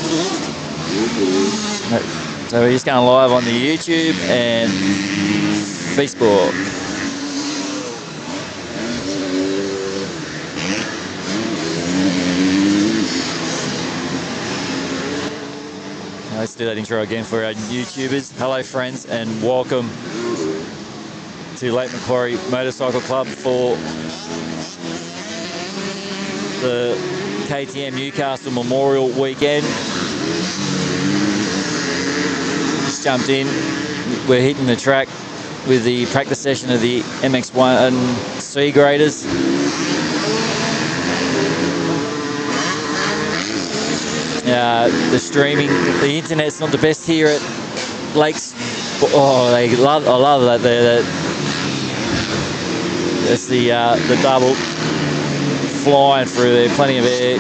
So we're just going live on the YouTube and Facebook. Let's do that intro again for our YouTubers. Hello friends and welcome to Lake Macquarie Motorcycle Club for the KTM Newcastle Memorial Weekend. Just jumped in. We're hitting the track with the practice session of the MX-1 C graders. The streaming, the internet's not the best here at Lakes. Oh, I love that. That's the double flying through there, plenty of air.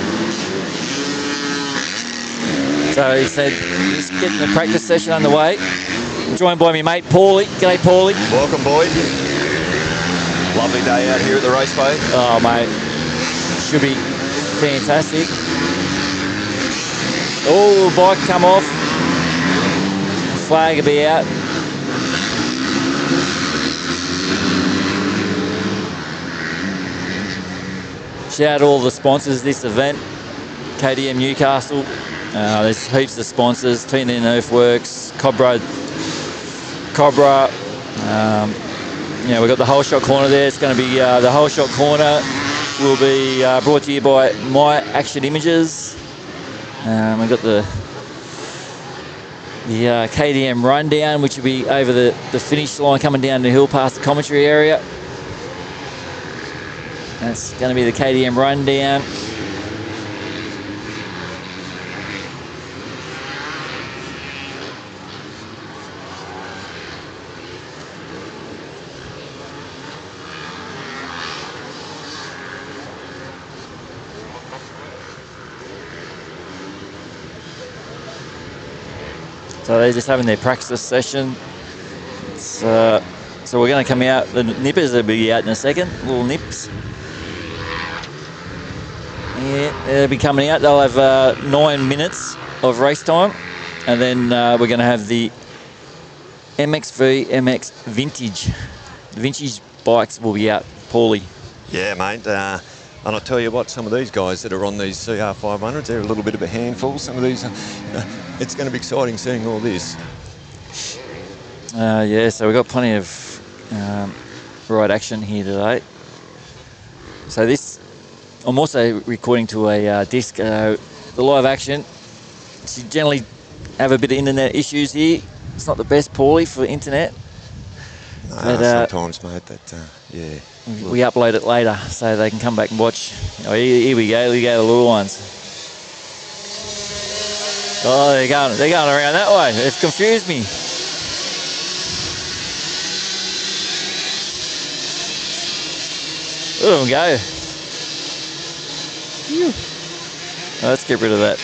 So he said, just getting the practice session underway. I'm joined by my mate Paulie. G'day, Paulie. Welcome, boy. Lovely day out here at the raceway. Oh, mate, should be fantastic. Oh, bike come off. Flag will be out. Shout out to all the sponsors of this event. KTM Newcastle. There's heaps of sponsors. T&N Earthworks, Cobra. We've got the Whole Shot Corner there. It's going to be the Whole Shot Corner will be brought to you by My Action Images. We've got the KTM Rundown, which will be over the finish line coming down the hill past the commentary area. That's going to be the KTM Rundown. So they're just having their practice session. So we're going to come out. The nippers will be out in a second. Little nips. Yeah, they'll be coming out. They'll have 9 minutes of race time, and then we're going to have the MXV MX Vintage. The vintage bikes will be out. Paulie. Yeah, mate. And I'll tell you what, some of these guys that are on these CR500s, they're a little bit of a handful. Some of these, it's going to be exciting seeing all this. So we've got plenty of ride action here today. So this, I'm also recording to a disc. The live action, you generally have a bit of internet issues here. It's not the best, Paulie, for internet. No, but, sometimes, mate, yeah. We upload it later so they can come back and watch. Oh, here we go. We go the little ones. Oh, they're going around that way. It's confused me. Let them go. Oh, let's get rid of that.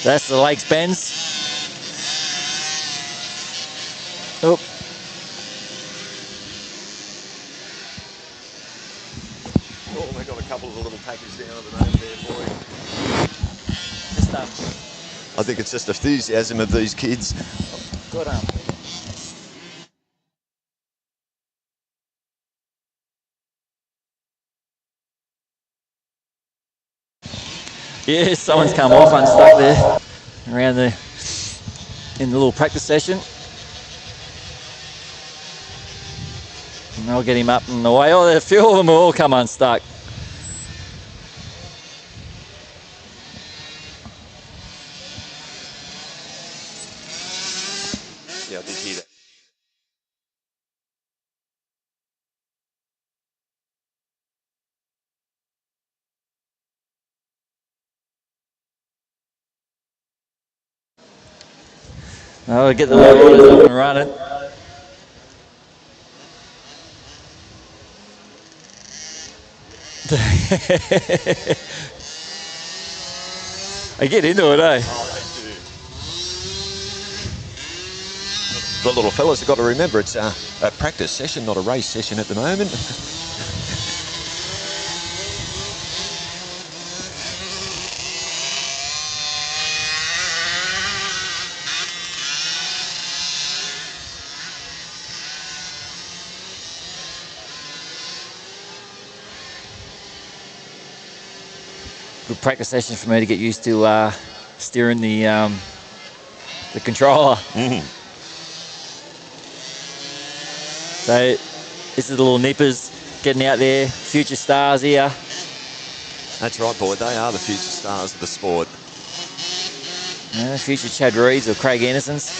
That's the Lakes Bends. Oh. Oh, they got a couple of little packages down at the moment there, boy. Just, I think it's just enthusiasm of these kids. Good Yeah, someone's come off unstuck there around in the little practice session. And I'll get him up and away. Oh, a few of them will all come unstuck. Yeah, I did hear that. Oh, get the low up and running. I get into it, eh? Oh, they do. The little fellas have got to remember it's a practice session, not a race session at the moment. good practice session for me to get used to steering the controller. So this is the little nippers getting out there, future stars here. That's right, boy. They are the future stars of the sport. Future Chad Reeds or Craig Andersons.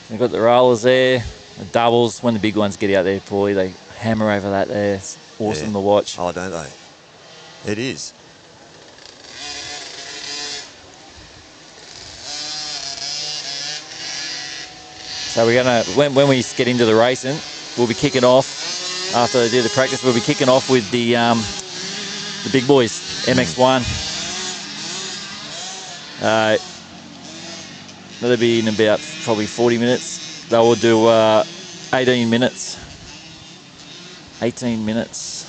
We've got the rollers there, the doubles. When the big ones get out there, boy, they hammer over that there. It's awesome to watch. Oh, don't they? It is. So we're gonna, when we get into the racing, we'll be kicking off. After they do the practice, we'll be kicking off with the big boys, MX1. That'll be in about probably 40 minutes. They will do 18 minutes. 18 minutes.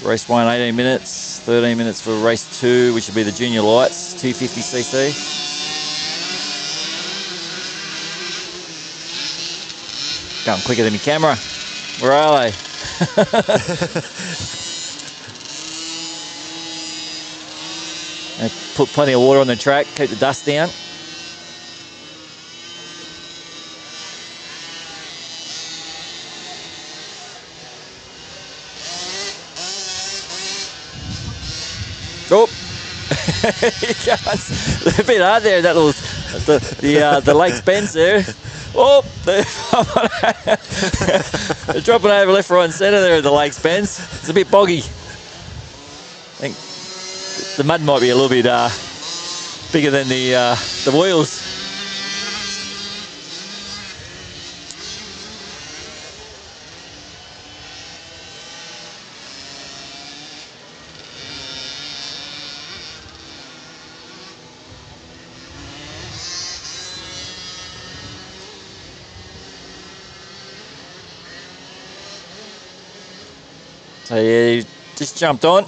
Race 1, 18 minutes. 13 minutes for race 2, which will be the junior lights, 250cc. Going quicker than my camera. Where are they? And put plenty of water on the track, keep the dust down. Oh, they're a bit hard there. That little the Lakes Bends there. Oh, they're dropping over left, right, and centre there at the Lakes Bends. It's a bit boggy. I think the mud might be a little bit bigger than the wheels. So yeah, just jumped on.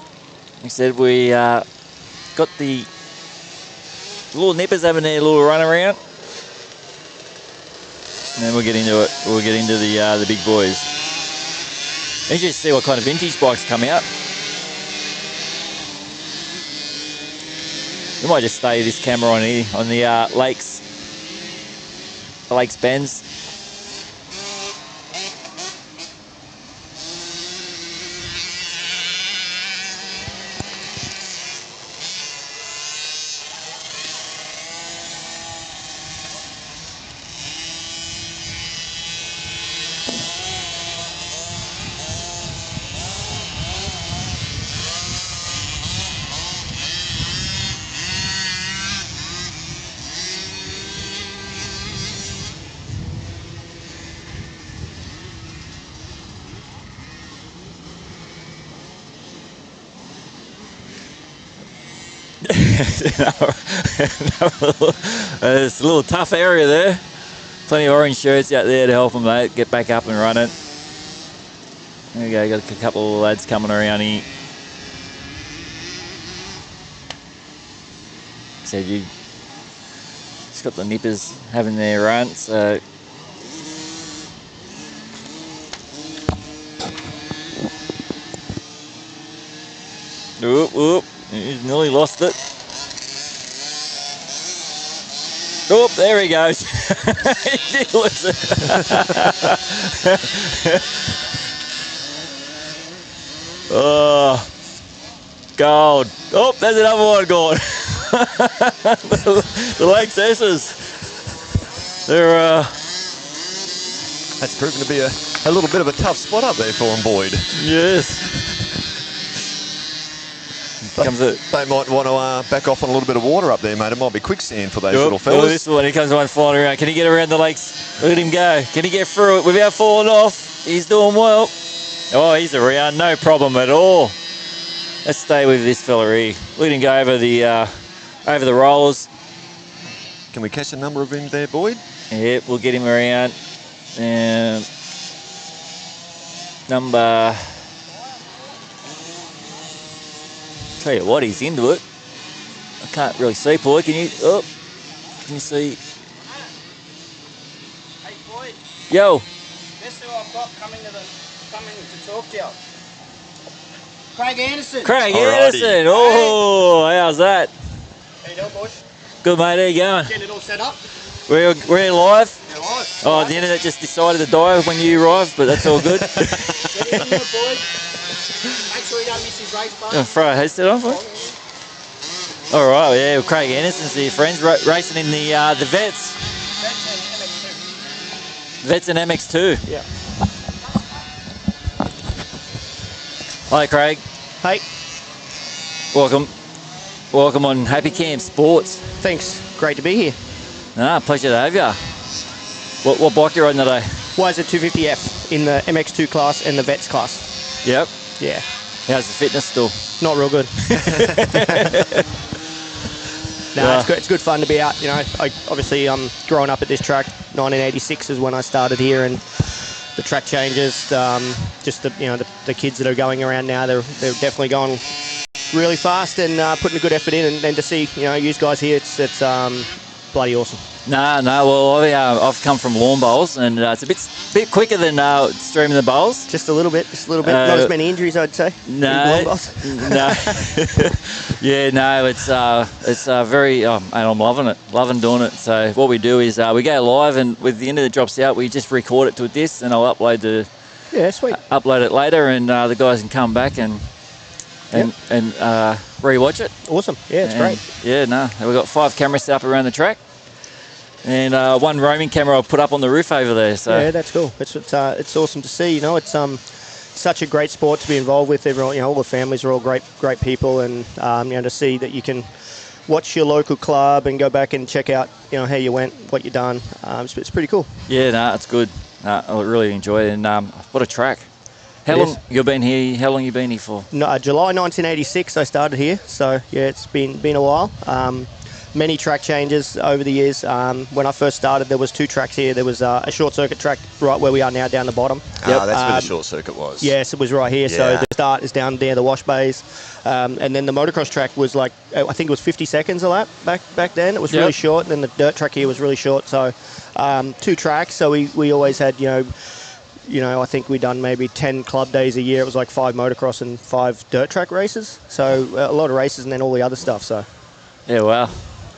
He said we got the little nippers having their little run around, and then we'll get into it. We'll get into the big boys. And just see what kind of vintage bikes come out. We might just stay this camera on here on the Lakes Bends. It's a little tough area there. Plenty of orange shirts out there to help them, mate, get back up and running. There we go, got a couple of lads coming around here. So you just got the nippers having their run, so whoop, he's nearly lost it. Oh, there he goes. He did lose it. Oh, gold. Oh, there's another one gone. The Lakes S's. They're That's proven to be a little bit of a tough spot up there for them, Boyd. Yes. They might want to back off on a little bit of water up there, mate. It might be quicksand for those little fellas. Oh, this one, he comes one flying around. Can he get around the lakes? Look at him go. Can he get through it without falling off? He's doing well. Oh, he's around, no problem at all. Let's stay with this fella here. Look at him go over the rollers. Can we catch a number of him there, Boyd? Yeah, we'll get him around. Number... Tell you what, he's into it. I can't really see, boy. Can you? Oh, Can you see? Hey, Floyd. Yo. Guess who I've got coming to talk to you? Craig Anderson. Craig Alrighty. Anderson. Oh, how's that? How you doing, boys? Good, mate. How you going? Getting it all set up. We're live. You're live. Oh, the internet just decided to die when you arrived, but that's all good. Get in here, boys. Make sure you don't miss his race, bud. Throw a headset on for it. All right, yeah. Well, Craig Anderson's here, friends, racing in the Vets. That's an MX2. Vets and MX2. Yeah. Hi, Craig. Hey, Welcome on Happy Camp Sports. thanks. Great to be here. Pleasure to have you. What bike you riding today? YZ 250F in the MX2 class and the Vets class. Yep. Yeah, How's the fitness still? not real good. No, it's good fun to be out. You know, obviously growing up at this track. 1986 is when I started here, and the track changes. Just the kids that are going around now, they're definitely going really fast and putting a good effort in. And to see you guys here, it's bloody awesome. No. Well, I've come from lawn bowls, and it's a bit quicker than streaming the bowls. Just a little bit. Not as many injuries, I'd say. No. No. Yeah, no. It's very. And I'm loving it. Loving doing it. So what we do is we go live, and with the end of the drops out, we just record it to a disc, and I'll upload Sweet. upload it later, and the guys can come back and rewatch it. Awesome. Yeah, it's great. Yeah, no. We've got 5 cameras set up around the track. And one roaming camera I'll put up on the roof over there. So yeah, that's cool. It's awesome to see. It's such a great sport to be involved with. Everyone, all the families are all great people, and to see that you can watch your local club and go back and check out how you went, what you done. It's pretty cool. Yeah, no, it's good. I really enjoy it, and what a track. How long you been here? How long you been here for? No, July 1986 I started here, so yeah, it's been a while. Many track changes over the years. When I first started, there was 2 tracks here. There was a short circuit track right where we are now, down the bottom. That's where the short circuit was. Yes, it was right here. Yeah. So the start is down there, the wash bays, and then the motocross track was like, I think it was 50 seconds a lap back then. It was really short, and then the dirt track here was really short. So 2 tracks. So we always had I think we done maybe 10 club days a year. It was like 5 motocross and 5 dirt track races. So a lot of races, and then all the other stuff. So yeah, wow.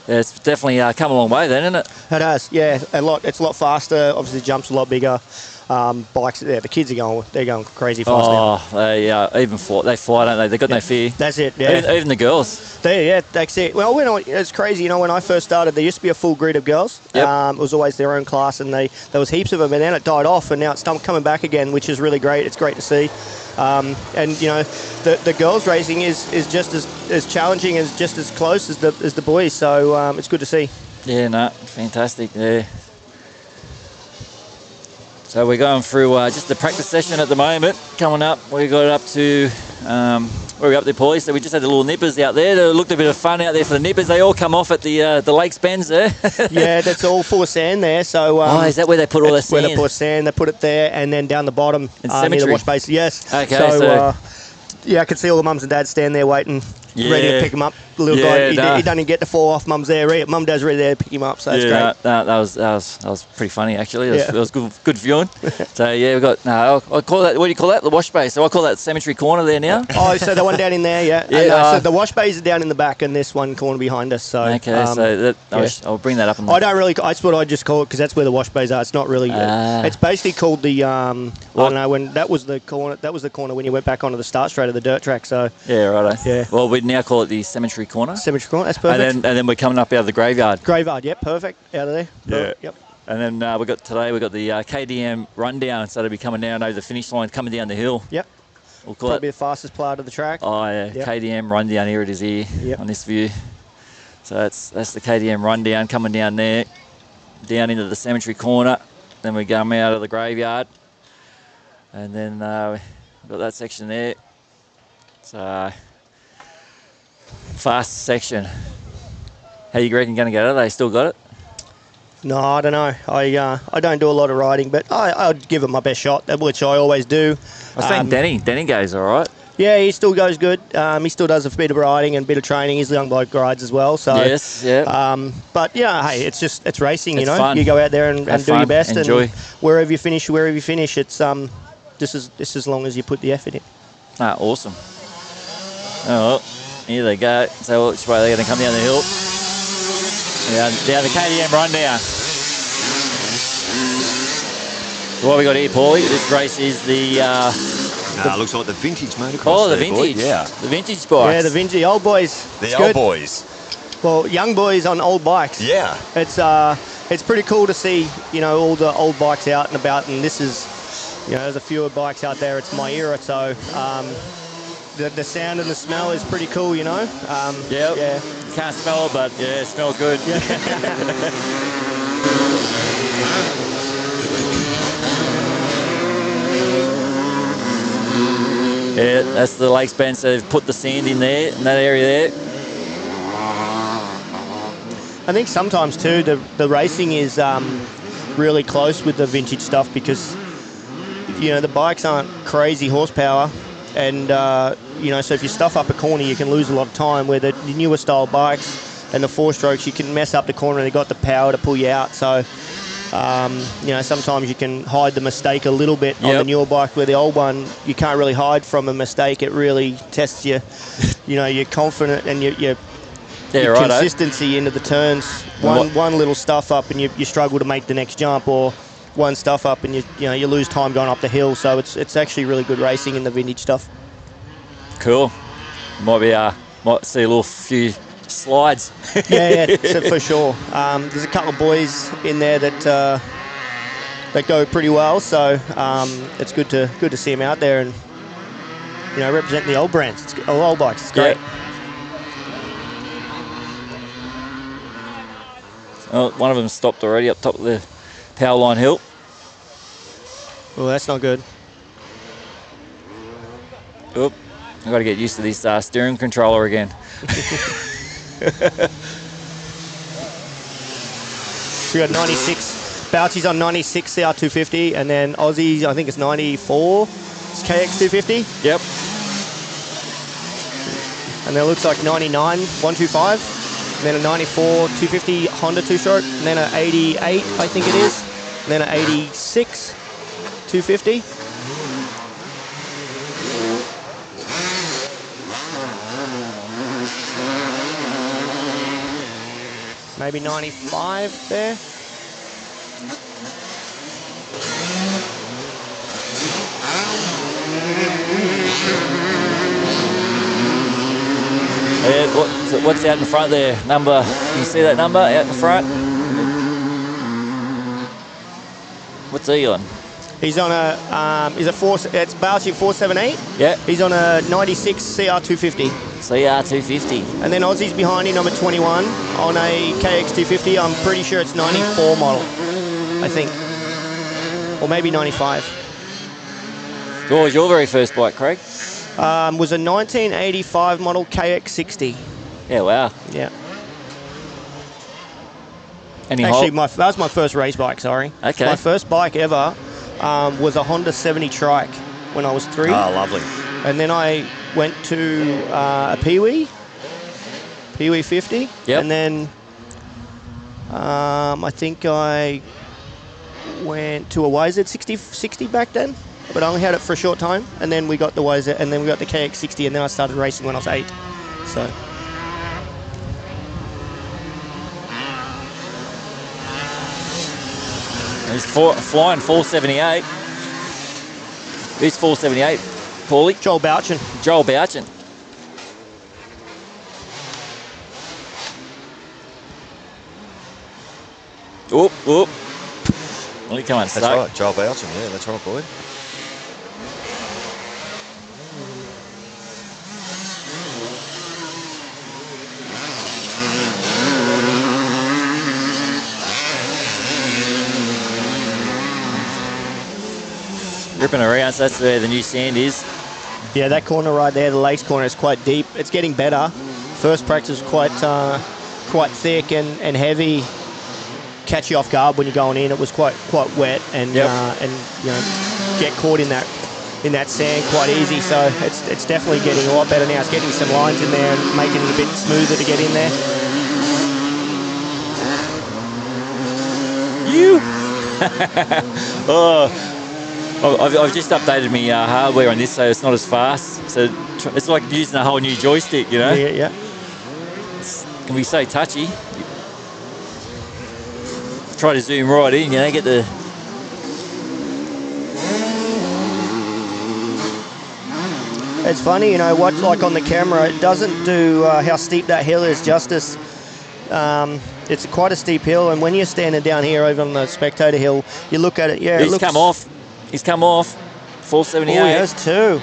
Yeah, it's definitely come a long way then, isn't it? it has, yeah, a lot. It's a lot faster. Obviously, the jumps a lot bigger. Bikes, the kids they're going crazy fast now. Oh, they fly, don't they? They've got no fear. That's it. Yeah, Even the girls. That's it. Well, it's crazy. When I first started, there used to be a full grid of girls. Yep. It was always their own class, and there was heaps of them, and then it died off, and now it's coming back again, which is really great. It's great to see. The girls racing is just as challenging, as just as close as the boys. So it's good to see. Yeah, no, fantastic. Yeah. So we're going through just the practice session at the moment. Coming up, we got up to where are we up there, Paulie? So we just had the little nippers out there. There looked a bit of fun out there for the nippers. They all come off at the lakes bends there. Yeah, that's all full of sand there. So is that where they put all the sand? Where they put sand, they put it there, and then down the bottom near the wash basin. Yes. Okay. So I could see all the mums and dads stand there waiting, ready to pick him up. The little guy, he doesn't even get to fall off. Mum's there, mum dad's ready there to pick him up. So it's great. That was pretty funny actually. It was good viewing. So yeah, we got I call that, what do you call that? The wash bay. So I call that cemetery corner there now. Oh, so the one down in there, yeah. Yeah. So the wash bays are down in the back, and this one corner behind us. So okay, I'll bring that up. I don't really. That's what I just call it, because that's where the wash bays are. It's not really. It's basically called the. I don't know, when that was the corner. That was the corner when you went back onto the start straight of the dirt track. So yeah, righto. Yeah. Well, we now call it the cemetery corner. Cemetery corner. That's perfect. And then we're coming up out of the graveyard. Graveyard, yep, perfect. Out of there. Yeah. Yep. And then we got the KDM rundown, so they'll be coming down over the finish line, coming down the hill. Yep. We'll call Probably the fastest part of the track. Oh yeah, Yep. KDM rundown. Here it is here on this view. So that's the KDM rundown coming down there, down into the cemetery corner. Then we come out of the graveyard, and then we've got that section there. So fast section. How you reckon going to get it? They still got it? No, I don't know. I don't do a lot of riding, but I'd give it my best shot, which I always do. I think Danny goes all right. Yeah, he still goes good. He still does a bit of riding and a bit of training. He's a young bloke, rides as well. So yes, yeah. But yeah, hey, it's racing. It's you know, fun. you go out there and do your best, enjoy. and wherever you finish, it's just as long as you put the effort in. Ah, awesome. Oh, well, here they go. So which way they're going to come down the hill? Down the KTM rundown. So what we got here, Paulie? This race is the. Looks like the vintage motocross. Oh, the there, boy. vintage. Yeah. The vintage bikes. Yeah, the vintage, the old boys. The It's old good. boys. Well, young boys on old bikes. Yeah. It's pretty cool to see, you know, all the old bikes out and about, and this is, you know, there's a fewer bikes out there. It's my era, so the sound and the smell is pretty cool, you know. Yep. Yeah. Can't smell it, but yeah, it smells good. Yeah, that's the Lakes Bend, so they've put the sand in there, in that area there. I think sometimes too the racing is really close with the vintage stuff because, you know, the bikes aren't crazy horsepower, and you know, so if you stuff up a corner you can lose a lot of time, where the newer style bikes and the 4-strokes you can mess up the corner and they've got the power to pull you out. So you know, sometimes you can hide the mistake a little bit on the newer bike, where the old one you can't really hide from a mistake. It really tests you, you know, you're confident and your consistency into the turns. One little stuff up and you struggle to make the next jump, or one stuff up and you lose time going up the hill. So it's actually really good racing in the vintage stuff. Cool. Might see a little few slides. yeah, so for sure. There's a couple of boys in there that go pretty well, so it's good to see them out there and, you know, representing the old brands, old bikes. It's great. Oh, one of them stopped already up top of the power line hill. Well, that's not good. Oop, I've got to get used to this steering controller again. We got 96. Bouchy's on 96 CR250, and then Aussie's, I think it's 94 KX250. Yep. And then it looks like 99 125. And then a 94 250 Honda 2-stroke, and then an 88, I think it is, and then an 86 250. Maybe 95 there. What's out in front there? Number, can you see that number out in front? What's he on? He's on a, it's Bouchy 478. Yeah. He's on a 96 CR250. CR250. And then Aussie's behind him, number 21, on a KX250. I'm pretty sure it's 94 model, I think. Or maybe 95. What was your very first bike, Craig? Was a 1985 model KX60. Yeah, wow. Yeah. Actually, that was my first race bike, sorry. Okay. My first bike ever was a Honda 70 Trike when I was 3. Oh, lovely. And then I went to a Pee-wee 50. Yep. And then I think I went to a YZ 60 back then, but I only had it for a short time. And then we got the YZ, and then we got the KX60, and then I started racing when I was 8. So. He's flying 478. Who's 478, Paulie? Joel Bouchin. Joel Bouchin. Oop, oop. Well, come on, That's right, Joel Bouchin. Yeah, that's right, boy. Ripping around, so that's where the new sand is. Yeah, that corner right there, the Lakes corner, is quite deep. It's getting better. First practice was quite thick and heavy. Catch you off guard when you're going in. It was quite wet and yep. And you know, get caught in that in that sand quite easy. So it's definitely getting a lot better now. It's getting some lines in there and making it a bit smoother to get in there. I've just updated my hardware on this, so it's not as fast. So it's like using a whole new joystick, you know? Yeah. It can be so touchy. Try to zoom right in, you know, get the... It's funny, you know, what's like on the camera, it doesn't do how steep that hill is justice. It's quite a steep hill, and when you're standing down here over on the spectator hill, you look at it, He's come off. He's come off. 478. Oh, he has too.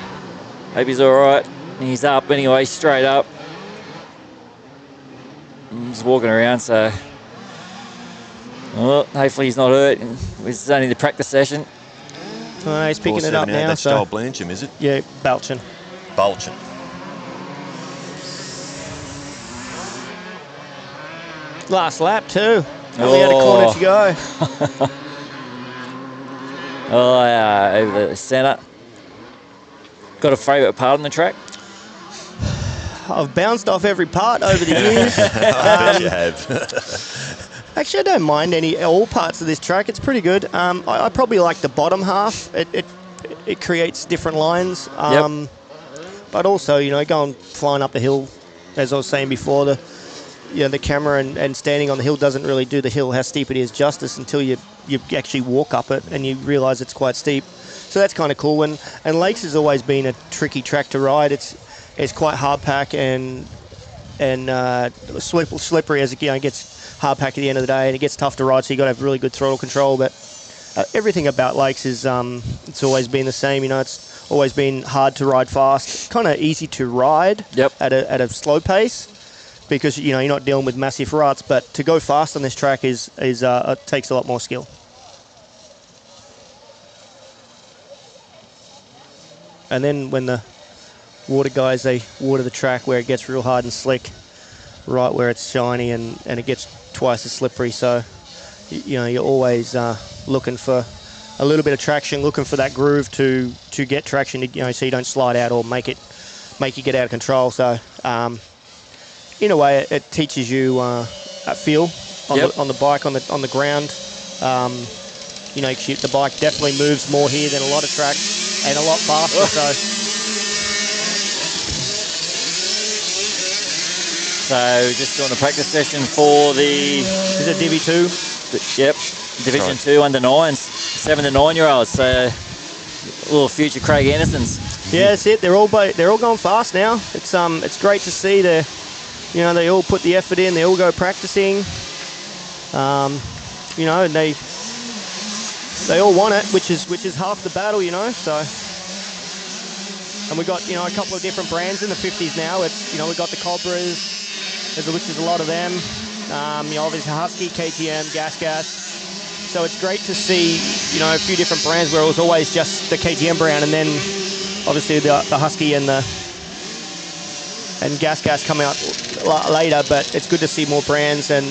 Hope he's all right. He's up anyway, straight up. He's walking around, so... Well, hopefully he's not hurt. It's only the practice session. He's picking it up now. That's Style Blancham, is it? Yeah, Balchin. Last lap too. Only had a corner to go. Over the centre. Got a favourite part on the track? I've bounced off every part over the years. You have. Actually, I don't mind all parts of this track. It's pretty good. I probably like the bottom half. It creates different lines. But also, you know, flying up the hill, as I was saying before, the camera and standing on the hill doesn't really do the hill how steep it is justice until you actually walk up it and you realise it's quite steep. So that's kind of cool. And Lakes has always been a tricky track to ride. It's quite hard pack and slippery as it gets hard pack at the end of the day, and it gets tough to ride. So you got to have really good throttle control. But everything about Lakes is it's always been the same. You know, it's always been hard to ride fast, kind of easy to ride at a slow pace, because you know you're not dealing with massive ruts. But to go fast on this track is it takes a lot more skill. And then when the water guys, they water the track where it gets real hard and slick, right where it's shiny and it gets twice as slippery. So you know you're always looking for a little bit of traction, looking for that groove to get traction, you know, so you don't slide out or make you get out of control. So in a way, it teaches you a feel on the bike, on the ground. You know, the bike definitely moves more here than a lot of tracks and a lot faster. So just doing a practice session for the... Is it Divi 2? Yep, Division 2 under 9s, 7 to 9 year olds. So little future Craig Andersons. Yeah, that's it. They're all going fast now. It's great to see they all put the effort in. They all go practicing. You know, and they all want it, which is half the battle. You know, so. And we got a couple of different brands in the 50s now. It's we got the Cobras, which is a lot of them. Obviously Husky, KTM, Gas. So it's great to see a few different brands where it was always just the KTM brand, and then obviously the Husky and Gas come out later. But it's good to see more brands and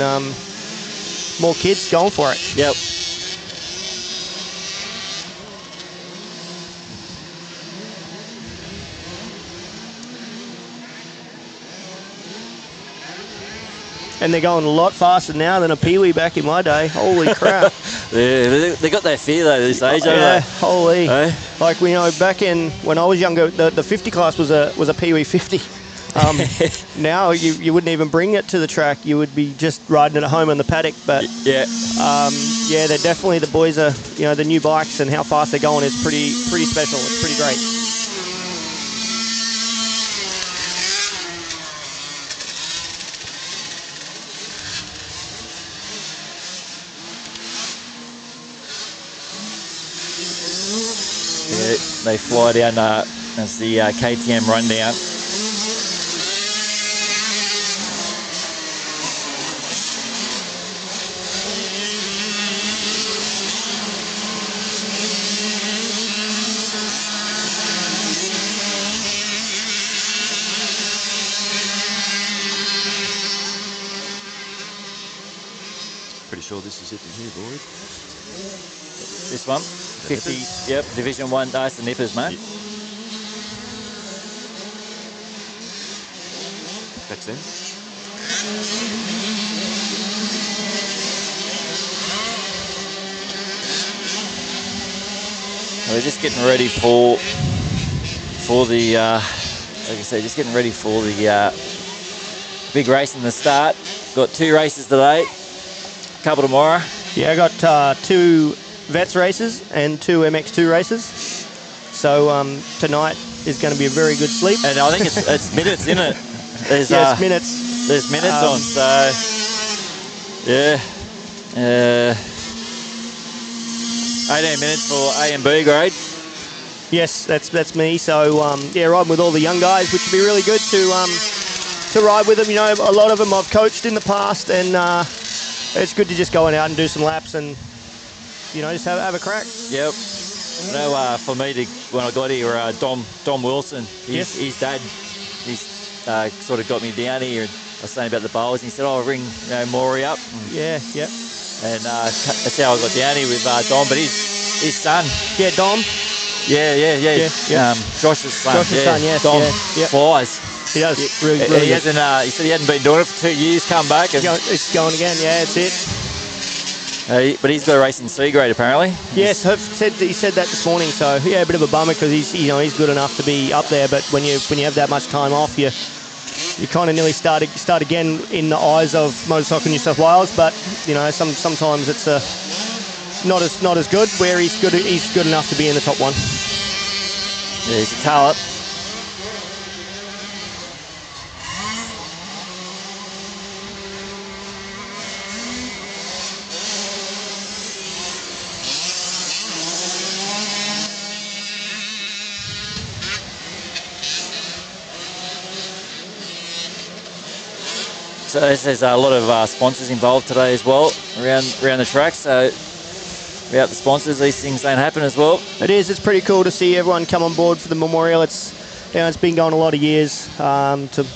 more kids going for it. Yep. And they're going a lot faster now than a peewee back in my day. Holy crap. They got that fear though this age, don't they? Holy. Like back in when I was younger, the 50 class was a peewee 50. Now you wouldn't even bring it to the track. You would be just riding it at home in the paddock. But they're definitely, the boys are, the new bikes and how fast they're going is pretty special. It's pretty great. They fly down as the KTM rundown. Pretty sure this is it in here, boys. This one? 50, yep, Division 1, that's the nippers, mate. Back soon. We're just getting ready for the like I said, just getting ready for the big race in the start. Got 2 races today, a couple tomorrow. Yeah, I got 2 Vets races and 2 MX2 races. So tonight is going to be a very good sleep. And I think it's minutes, isn't it? There's, it's minutes. There's minutes on, so yeah. 18 minutes for A and B grade. Yes, that's me. So yeah, riding with all the young guys, which would be really good to ride with them. You know, a lot of them I've coached in the past, and it's good to just go out and do some laps and just have a crack. Yep. No, for me, when I got here, Dom Wilson, his dad, he's sort of got me down here. And I was saying about the bowls, and he said, "Oh, ring Maury up." Yeah, yep. And that's how I got down here with Dom. But his son, yeah, Dom. Yeah. Josh's son. Josh's son, yes. Dom yeah. flies. He does. He Really he said he hadn't been doing it for 2 years. Come back. And it's going again. Yeah, it's it. But he's got a race in C grade apparently. Yes, he said that this morning. So yeah, a bit of a bummer because he's good enough to be up there. But when you have that much time off, you kind of nearly start again in the eyes of Motorcycle New South Wales. But sometimes it's not as good. Where he's good enough to be in the top 1. Yeah, he's a talent. So there's a lot of sponsors involved today as well around the track. So without the sponsors, these things don't happen as well. It is. It's pretty cool to see everyone come on board for the memorial. It's been going a lot of years to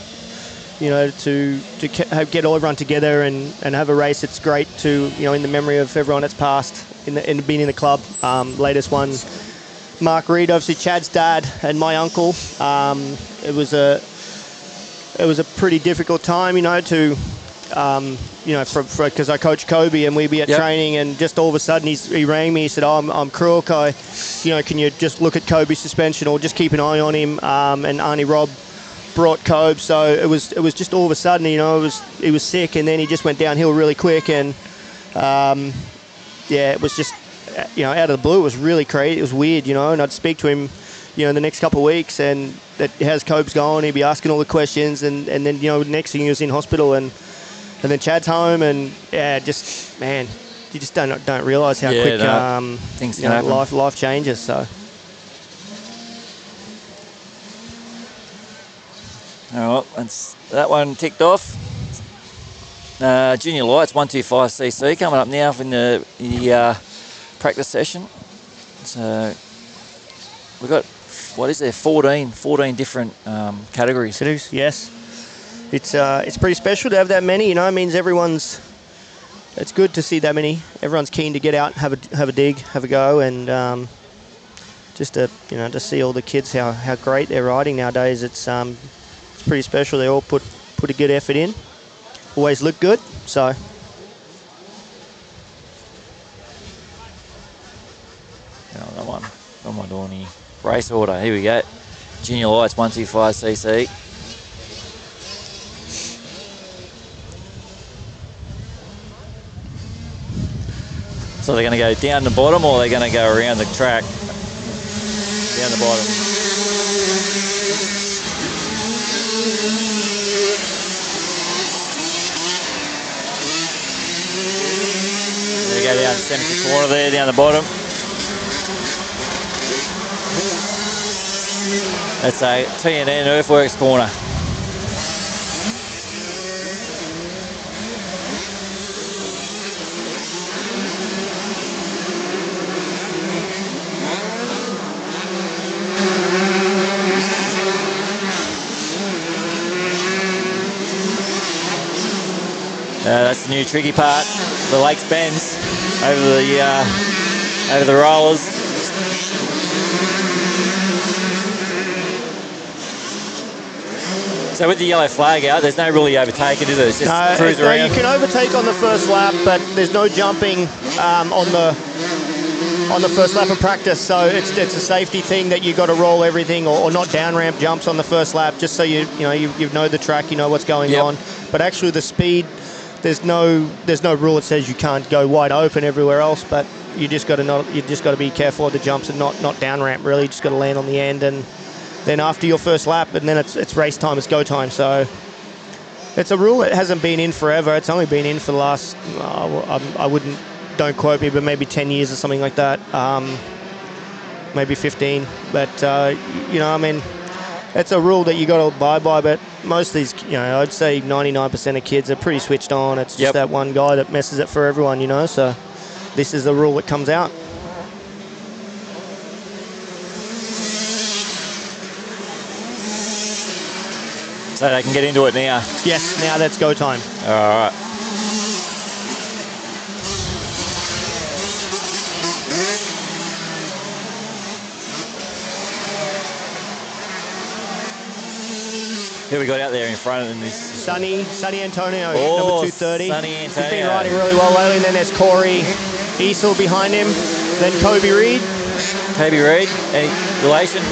get everyone together and have a race. It's great to in the memory of everyone that's passed in being in the club. Latest one, Mark Reed, obviously Chad's dad and my uncle. It was a pretty difficult time, because I coach Kobe and we'd be at training, and just all of a sudden he rang me. He said, "Oh, I'm crook. Can you just look at Kobe's suspension or just keep an eye on him?" And Arnie Robb brought Kobe, so it was just all of a sudden, he was sick, and then he just went downhill really quick, and it was just out of the blue. It was really crazy. It was weird, and I'd speak to him in the next couple of weeks, and that how's Cope's going? He'd be asking all the questions, and then next thing he was in hospital, and then Chad's home, and you just don't realise how quick things can happen. Life changes. So all right, that's that one ticked off. Junior Lights 125cc coming up now in the practice session. So we've got, 14 different categories. It is, yes. It's pretty special to have that many. It means it's good to see that many. Everyone's keen to get out, have a dig, have a go, and just to see all the kids how great they're riding nowadays. It's pretty special. They all put a good effort in. Always look good. So. That one. What am I doing here? Race order, here we go. Junior Lights 125cc. So they're going to go down the bottom, or they're going to go around the track? Down the bottom. They go down the centre corner there, down the bottom. That's a T&N Earthworks corner. That's the new tricky part. The Lakes bends over the rollers. So with the yellow flag out, there's no really overtaking, is it? It's just cruise No, around. you can overtake on the first lap, but there's no jumping on the first lap of practice. So it's a safety thing that you got to roll everything or not down ramp jumps on the first lap, just so you know the track, you know what's going on. But actually the speed, there's no rule that says you can't go wide open everywhere else, but you just got to be careful of the jumps and not down ramp. Really, you just got to land on the end, and then after your first lap, and then it's race time, it's go time. So it's a rule that hasn't been in forever. It's only been in for the last, don't quote me, but maybe 10 years or something like that. Maybe 15. But, it's a rule that you got to abide by. But most of these, I'd say 99% of kids are pretty switched on. It's just that one guy that messes it for everyone, So this is the rule that comes out. So they can get into it now. Yes, now that's go time. All right. Who we got out there in front of this? Sonny Antonio, Oh, number 230. Sonny Antonio. He's been riding really well lately. And then there's Corey Easel behind him. Then Kobe Reed. Kobe Reed, any relation?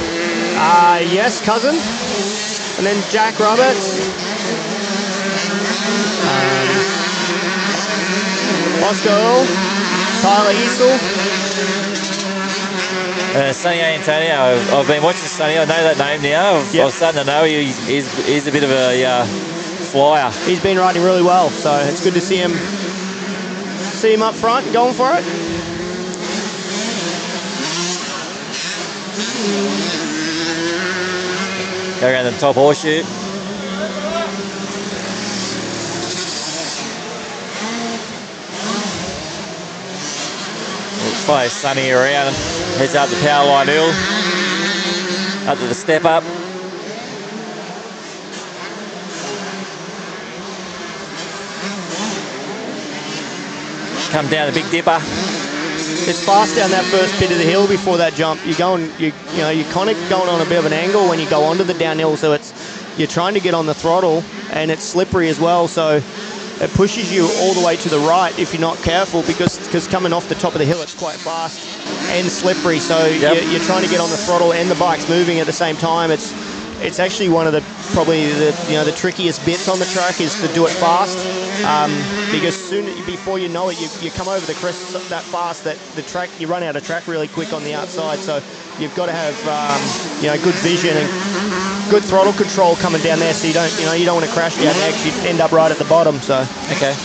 Yes, cousin. And then Jack Roberts. Oscar Earl. Tyler Easel. Sonny Antonio. I've been watching Sonny. I know that name now. I'm starting to know he's a bit of a flyer. He's been riding really well, so it's good to see him up front going for it. Go around the top horseshoe. We'll follow Sonny around and heads up the Powerline Hill. Up to the step up. Come down the Big Dipper. It's fast down that first bit of the hill before that jump. You're kind of going on a bit of an angle when you go onto the downhill, so you're trying to get on the throttle, and it's slippery as well, so it pushes you all the way to the right if you're not careful, because coming off the top of the hill it's quite fast and slippery, so you're trying to get on the throttle and the bike's moving at the same time. It's actually one of the trickiest bits on the track is to do it fast, because before you know it, you come over the crest that fast that the track, you run out of track really quick on the outside. So you've got to have good vision and good throttle control coming down there, so you don't want to crash down there because you end up right at the bottom. So okay.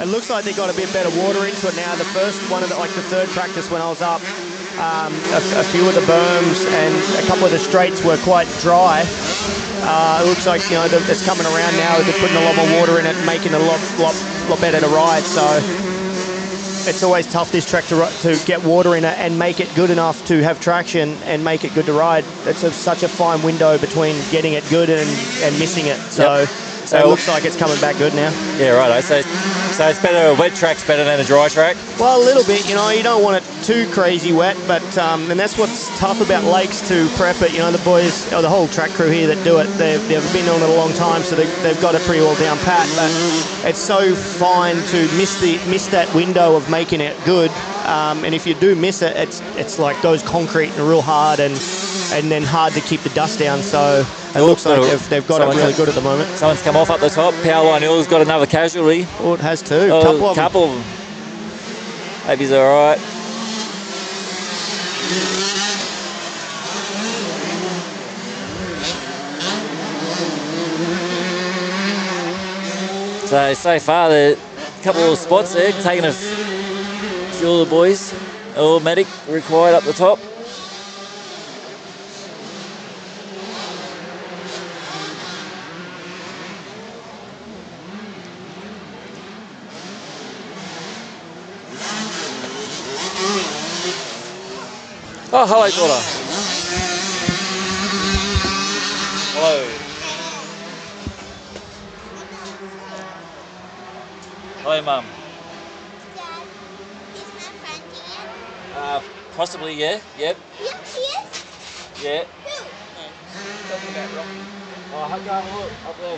it looks like they got a bit better water into it now. The first one of the third practice when I was up, a few of the berms and a couple of the straights were quite dry. It looks like it's coming around now. They're putting a lot more water in it, making it a lot better to ride. So it's always tough this track to get water in it and make it good enough to have traction and make it good to ride. It's such a fine window between getting it good and missing it. So. So it looks like it's coming back good now. Yeah, right. So it's better. A wet track's better than a dry track. Well, a little bit. You don't want it too crazy wet, but and that's what's tough about lakes to prep it. The boys, or the whole track crew here that do it, they've been on it a long time, so they've got it pretty well down pat. But it's so fine to miss that window of making it good. And if you do miss it, it's like goes concrete and real hard, and then hard to keep the dust down. So. It looks like they've got it really good at the moment. Someone's come off up the top. Powerline Hill's got another casualty. Oh, it has too. Couple of them. Hope he's all right. So far, a couple of spots there, taking a few of the boys. All medic required up the top. Oh, hello, daughter. Hello. Hi, Mum. Dad, is my friend here? Possibly, yeah. Yep. Yep, he is. Yeah. Who? Talking about Rocky. Oh, I'll go and look up there.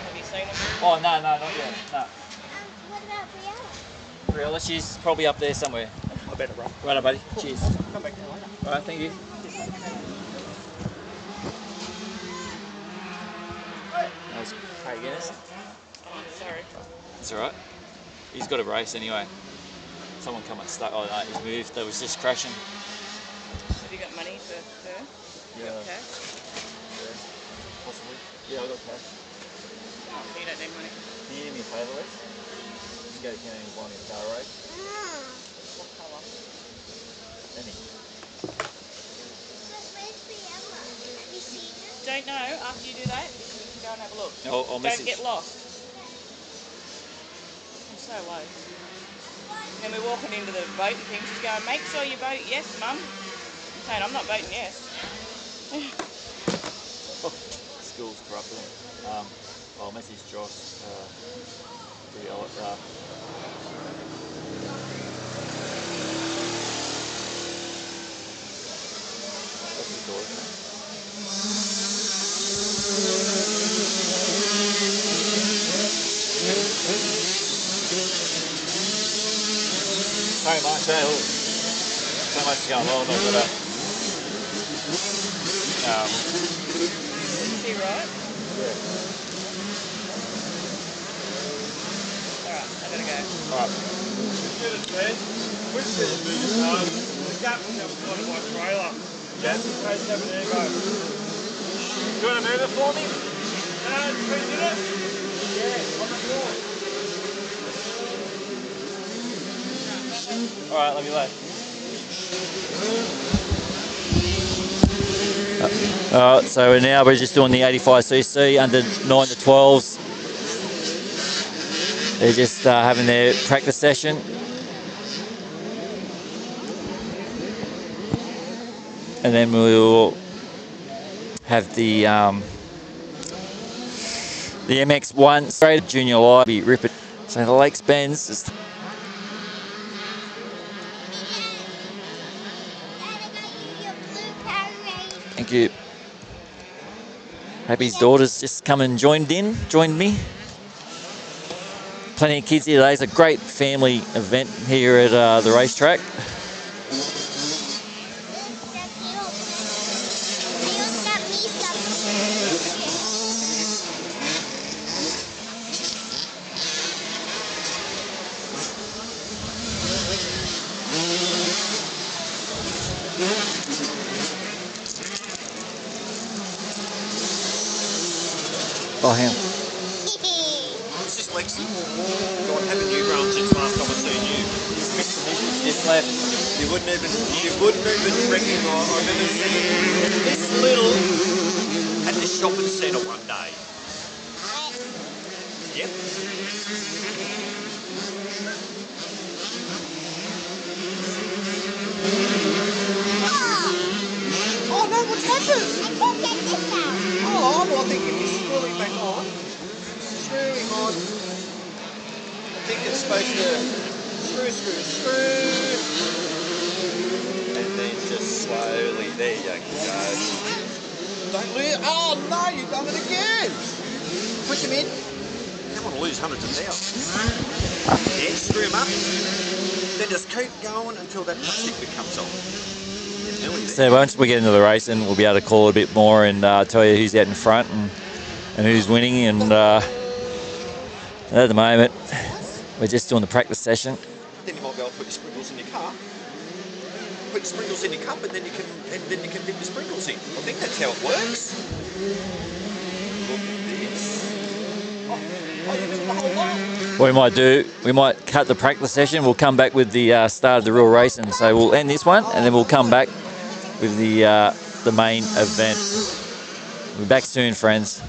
Have you seen him? Oh, no, not yet. No. What about Briella? Briella, she's probably up there somewhere. I better run. Right, buddy. Cheers. Come back there later. All right, thank you. That was Craig Ennis. Oh, sorry. That's all right. He's got a race anyway. Someone come unstuck. Oh, no, he's moved. That was just crashing. Have you got money for her? You got cash? Possibly. Yeah, I got cash. Oh, you don't need money. Can you do me a favour, Les? You can go to County and buy me a car race. What colour? Any. But where's Briella? Have you seen her? Don't know. After you do that, you can go and have a look. I'll message. Don't get lost. I'm so low. And we're walking into the boat and things. She's going, make sure you vote yes, Mum. I'm saying, I'm not voting yes. School's corrupted. I'll message Josh. What's his daughter's name? So much, eh? So much going on. I've got Is he right? yeah. Alright, I gotta go. All right. Which is the biggest hard? The gap was flooded by trailer. Yeah. Race over there, go. Do you want to move it for me? 3 minutes? Yeah, on the floor. All right, love you later. So we're just doing the 85cc under 9 to 12s. They're just having their practice session. And then we'll have the MX1 straight junior live be ripping. So the Lakes Bends is Dad, I got you your blue Powerade. thank you. Happy's daughter's just come and joined me. Plenty of kids here today. It's a great family event here at the racetrack. Leon's got me Oh, hang on. It's just Lexi. God, haven't you grown since last time I seen you? Just left. You wouldn't even recognise. I remember seeing this little at the shopping centre one day. Yep. Oh no, what's happened? I can't get this out. Oh, well, I think if you screw it back on, screwing on, I think it's supposed to screw, and then just slowly, there you go. Don't lose, oh no, you've done it again. Push him in. You don't want to lose hundreds of thousands. Yeah, screw him up, then just keep going until that plastic bit comes off. So once we get into the racing, we'll be able to call a bit more and tell you who's out in front and who's winning. And at the moment, we're just doing the practice session. Then you might be able to put your sprinkles in your cup. Put your sprinkles in your cup, and then you can dip your sprinkles in. I think that's how it works. Look at this. Oh, you're doing the whole lot. What we might do, we might cut the practice session. We'll come back with the start of the real racing. So we'll end this one, and then we'll come back with the main event. We'll be back soon, friends.